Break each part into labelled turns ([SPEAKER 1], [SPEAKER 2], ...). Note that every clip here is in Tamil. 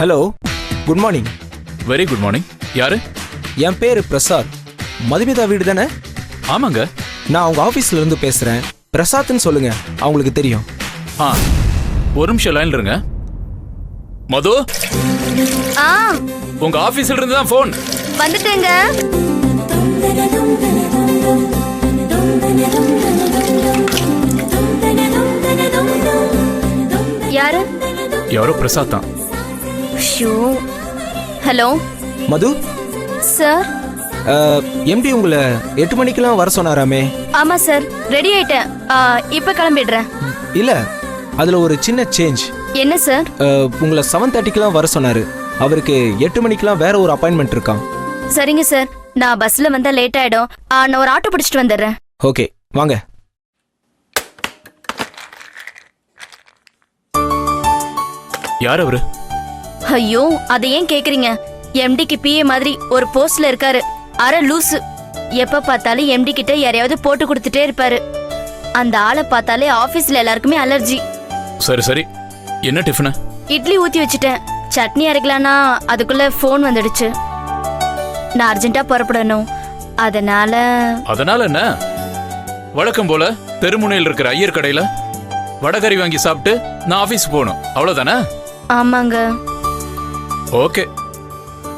[SPEAKER 1] Hello, good morning.
[SPEAKER 2] Very good morning. யாரு?
[SPEAKER 1] என் பேரு பிரசாத். மதுமிதா வீடு தானே?
[SPEAKER 2] ஆமாங்க.
[SPEAKER 1] நான் அவங்க ஆபீஸ்ல இருந்து பேசுறேன். பிரசாத்னு சொல்லுங்க, அவங்களுக்கு தெரியும்.
[SPEAKER 2] ஒரு நிமிஷம் லைன்ல இருங்க. மது, உங்க ஆபீஸ்ல இருந்து தான் போன்
[SPEAKER 3] வந்துட்டேங்க. யாரு?
[SPEAKER 2] யாரோ பிரசாத் தான்.
[SPEAKER 3] ஹலோ
[SPEAKER 1] மது
[SPEAKER 3] சார்.
[SPEAKER 1] எம்டி உங்களை 8 மணிக்கெல்லாம் வர சொன்னாராமே?
[SPEAKER 3] ஆமா சார், ரெடி ஆயிட்டேன். இப்ப கிளம்பிடுறேன்.
[SPEAKER 1] இல்ல, அதுல ஒரு சின்ன சேஞ்ச்.
[SPEAKER 3] என்ன சார்?
[SPEAKER 1] உங்களை 7:30க்கெல்லாம் வர சொன்னாரு. அவருக்கு 8 மணிக்கெல்லாம் வேற ஒரு அப்பாயின்மெண்ட் இருக்கான்.
[SPEAKER 3] சரிங்க சார், நான் பஸ்ல வந்தா லேட் ஆயிடும். நான் ஒரு ஆட்டோ பிடிச்சிட்டு வந்துடுறேன்.
[SPEAKER 1] ஓகே, வாங்க.
[SPEAKER 2] யார் அவரு?
[SPEAKER 3] ஐயோ, அதை ஏன் கேக்குறீங்க? எம்டிக்கு பிஏ மாதிரி ஒரு போஸ்ட்ல இருக்காரு. அரை லூசு. எப்ப பார்த்தாலும் எம்டி கிட்ட யாரையாவது போட்டு கொடுத்துட்டே இருப்பாரு. அந்த ஆளை பார்த்தாலே ஆபீஸ்ல எல்லாருக்குமே அலர்ஜி.
[SPEAKER 2] சரி சரி, என்ன டிஃபன்?
[SPEAKER 3] இட்லி ஊத்தி வச்சுட்டேன். சட்னி அரைக்கலானா அதுக்குள்ள போன் வந்துடுச்சு. நான் அர்ஜென்ட்டா புறப்படணும். அதனால
[SPEAKER 2] என்ன? வழக்கம் போல தெருமுனையில் இருக்கிற ஐயர் கடையில வடகறி வாங்கி சாப்பிட்டு நான் ஆபீஸ் போகணும், அவ்வளவுதானே?
[SPEAKER 3] ஆமாங்க.
[SPEAKER 2] ஓகே.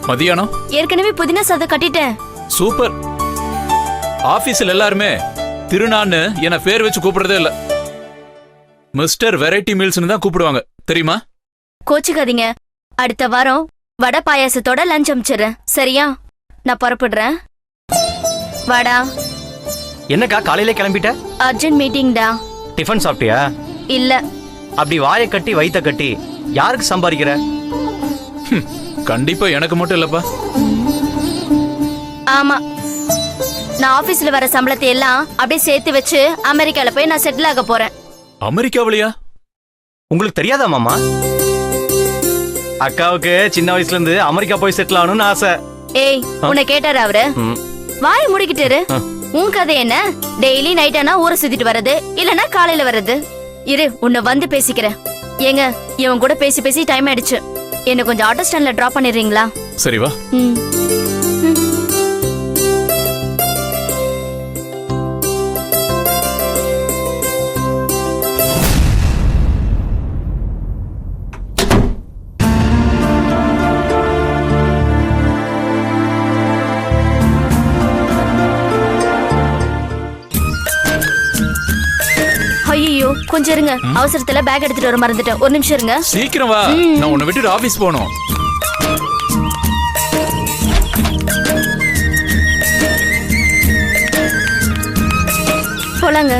[SPEAKER 2] மதியானம்
[SPEAKER 3] ஏற்கனவே புதினா சாதம் கட்டிட்டேன்.
[SPEAKER 2] சூப்பர். ஆபீஸ்ல எல்லாருமே திருநான்னு என பேர் வச்சு கூப்பிடுறதே இல்ல. மிஸ்டர் வெரைட்டி மீல்ஸ்னு தான் கூப்பிடுவாங்க, தெரியுமா?
[SPEAKER 3] கோச்சுக்காதீங்க. அடுத்த வாரம் வடை பாயாசத்தோட லஞ்ச் அமிச்சிடுறேன், சரியா? நான் புறப்படுறேன். வாடா.
[SPEAKER 4] என்னக்கா காலையில கிளம்பிட்ட?
[SPEAKER 3] அர்ஜென்ட் மீட்டிங்டா.
[SPEAKER 4] டிஃபன் சாப்பிட்டியா?
[SPEAKER 3] இல்ல.
[SPEAKER 4] அப்படி வாயை கட்டி வயித்த கட்டி யாருக்கு சம்பாதிக்கிற?
[SPEAKER 2] கண்டிப்பா எனக்கு மட்டும் இல்லப்பா.
[SPEAKER 3] ஆமா, நான் ஆபீஸ்ல வர சம்பளத்தை எல்லாம் அப்படியே சேர்த்து வச்சு அமெரிக்கால போய் நான் செட்டில் ஆக போறேன்.
[SPEAKER 2] அமெரிக்காவிலையா?
[SPEAKER 4] உங்களுக்கு தெரியாதா மாமா? அக்காவுக்கு சின்ன வயசுல இருந்து அமெரிக்கா போய் செட்டில் ஆகணும்னு ஆசை.
[SPEAKER 3] ஏய், உன்னை கேட்டாரு அவரு? வாய் முடிக்கிட்டாரு. உன் கதை என்ன? டெய்லி நைட் ஆனா ஊரை சுத்திட்டு வர்றது, இல்லனா காலையில வர்றது. இரு, உன்னை வந்து பேசிக்கிறேன். ஏங்க, இவன் கூட பேசி பேசி டைம் ஆயிடுச்சு. என்ன கொஞ்சம் ஆட்டோ ஸ்டாண்ட்ல டிராப் பண்ணிடுறீங்களா?
[SPEAKER 2] சரி வா.
[SPEAKER 3] ஐயோ, கொஞ்சம் இருங்க. அவசரத்துல பேக் எடுத்துட்டு வர மறந்துட்டேன். ஒரு நிமிஷம் இருங்க.
[SPEAKER 2] சீக்கிரம் வா, நான் உன்னை விட்டுட்டு ஆபீஸ் போகணும்.
[SPEAKER 3] போலாங்க.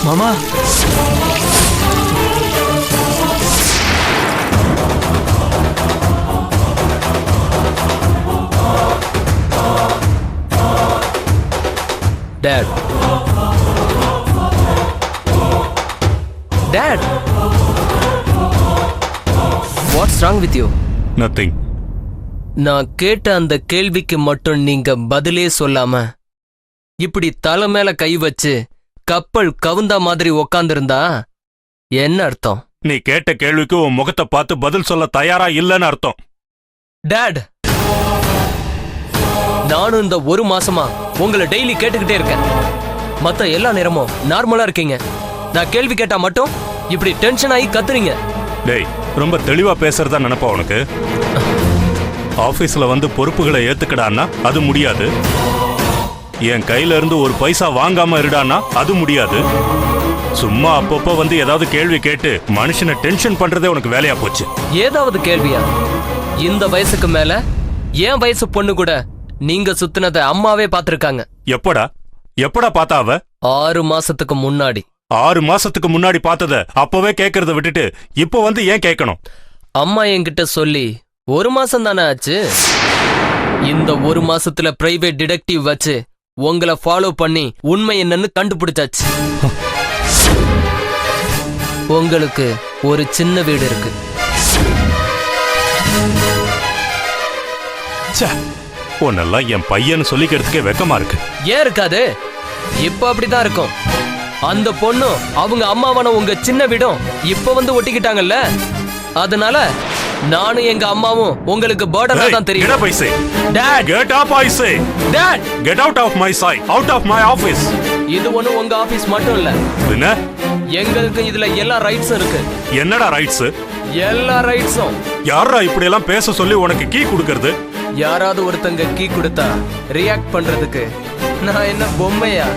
[SPEAKER 4] மாமா,
[SPEAKER 1] date, date, what's wrong with you?
[SPEAKER 5] Nothing.
[SPEAKER 6] நான் கேட்ட அந்த கேள்விக்கு மட்டும் நீங்க பதிலே சொல்லாம இப்படி தலை மேல கை வச்சு கப்பல் கவுந்தா மாதிரி உக்காந்துருந்தா என்ன அர்த்தம்?
[SPEAKER 5] நீ கேட்ட கேள்விக்கு உன் முகத்தை பார்த்து பதில் சொல்ல தயாரா இல்லைன்னு அர்த்தம்.
[SPEAKER 6] டாட், நானும் இந்த ஒரு மாசமா உங்களை டெய்லி கேட்டுக்கிட்டே இருக்கேன். மத்த எல்லா நேரமும் நார்மலா இருக்கீங்க. நான் கேள்வி கேட்டா மட்டும் இப்படி டென்ஷன் ஆகி கத்துறீங்க.
[SPEAKER 5] டேய், ரொம்ப தெளிவா பேசுறதா நினைப்பா உனக்கு? ஆபீஸ்ல வந்து பொறுப்புகளை ஏத்துக்கடான்னா அது முடியாது. என் கையில இருந்து ஒரு பைசா வாங்காம இருடான்னா அது முடியாது. சும்மா அப்பப்போ வந்து ஏதாவது கேள்வி கேட்டு மனுஷனை டென்ஷன் பண்றதே உனக்கு வேலையா போச்சு.
[SPEAKER 6] ஏதாவது கேள்வியா? இந்த வயசுக்கு மேல என் வயசு பொண்ணு கூட நீங்க சுத்தினத அம்மாவே பாத்திருக்காங்க.
[SPEAKER 5] எப்படா பார்த்தா அவ?
[SPEAKER 6] 6 மாசத்துக்கு முன்னாடி.
[SPEAKER 5] 6 மாசத்துக்கு முன்னாடி பார்த்தத அப்பவே கேட்கறத விட்டுட்டு இப்போ வந்து ஏன் கேட்கணும்?
[SPEAKER 6] அம்மா என்கிட்ட சொல்லி 1 மாசம் தானே ஆச்சு. இந்த 1 மாசத்துல பிரைவேட் டிடெக்டிவ் வச்சு உங்களை ஃபாலோ பண்ணி உண்மை என்னன்னு கண்டுபிடிச்சாச்சு. உங்களுக்கு ஒரு சின்ன வீடு இருக்கு.
[SPEAKER 5] உன்னெல்லாம் என் பையன் சொல்லிக்கிறதுக்கே வெக்கமா இருக்கு.
[SPEAKER 6] ஏன் இருக்காது? இப்ப அப்படிதான் இருக்கும். அந்த பொண்ணும் அவங்க அம்மாவான உங்க சின்ன வீடும் இப்ப வந்து ஒட்டிக்கிட்டாங்கல்ல. அதனால நானும் எங்க அம்மாவும் உங்களுக்கு பர்டனா தான் தெரியும்.
[SPEAKER 5] Get up, I say.
[SPEAKER 6] Dad,
[SPEAKER 5] Get up, I say.
[SPEAKER 6] Dad,
[SPEAKER 5] Get out of my sight. Out of my office.
[SPEAKER 6] இது ஒண்ணு உங்க ஆபீஸ் மட்டும் இல்ல.
[SPEAKER 5] என்ன?
[SPEAKER 6] எங்களுக்கு இதுல எல்லா ரைட்ஸும் இருக்கு.
[SPEAKER 5] என்னடா ரைட்ஸ்?
[SPEAKER 6] எல்லா ரைட்ஸும்.
[SPEAKER 5] யாரா இப்படி எல்லாம் பேச சொல்லி உனக்கு கீ கொடுக்கறது?
[SPEAKER 6] யாராவது ஒருத்தங்க கீ கொடுத்தா ரியாக்ட் பண்றதுக்கு நான் என்ன பொம்மையா?